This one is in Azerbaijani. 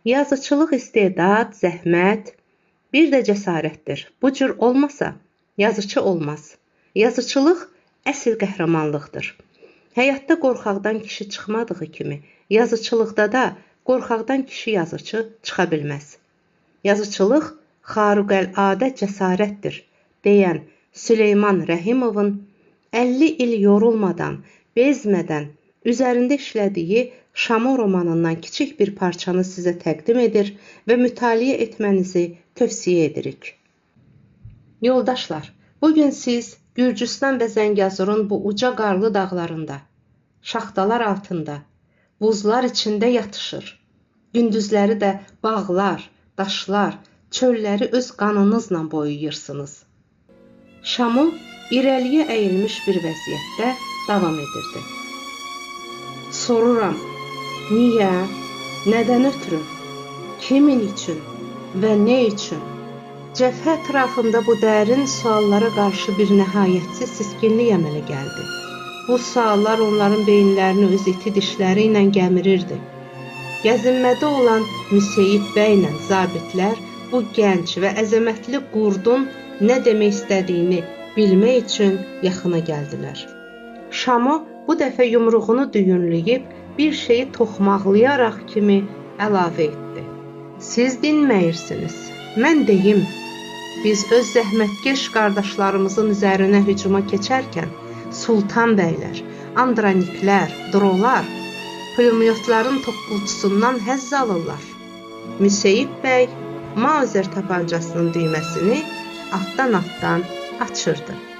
Yazıçılıq istedad, zəhmət, bir də cəsarətdir. Bu cür olmasa, yazıçı olmaz. Yazıçılıq əsl qəhrəmanlıqdır. Həyatda qorxaqdan kişi çıxmadığı kimi, yazıçılıqda da qorxaqdan kişi yazıçı çıxa bilməz. Yazıçılıq xariqəl-adət cəsarətdir, deyən Süleyman Rəhimovun 50 il yorulmadan, bezmədən, üzərində işlədiyi Şamo romanından kiçik bir parçanı sizə təqdim edir və mütaliə etmənizi tövsiyə edirik. Yoldaşlar, bugün siz Gürcüstan və Zəngəzurun bu uca qarlı dağlarında, şaxtalar altında, buzlar içində yatışır. Gündüzləri də bağlar, daşlar, çölləri öz qanınızla boyayırsınız. Şamo irəliyə əyilmiş bir vəziyyətdə davam edirdi. Soruram, niyə, nədən ötürü, kimin üçün və nə üçün? Cəbhə ətrafında bu dərin suallara qarşı bir nəhayətsiz siskinlik əmələ gəldi. Bu suallar onların beyinlərini öz iti dişləri ilə gəmirirdi. Gəzinmədə olan Müseyib bəylə zabitlər bu gənc və əzəmətli qurdun nə demək istədiyini bilmək üçün yaxına gəldilər. Şamo bu dəfə yumruğunu düyünləyib bir şeyi toxmaqlayaraq kimi əlavə etdi. Siz dinməyirsiniz, mən deyim. Biz öz zəhmətkeş qardaşlarımızın üzərinə hücuma keçərkən Sultan bəylər, Andraniklər, Drolar, pulemyotların toqqultusundan həzz alırlar. Müseyib bəy Mauzer tapancasının düyməsini altdan açırdı.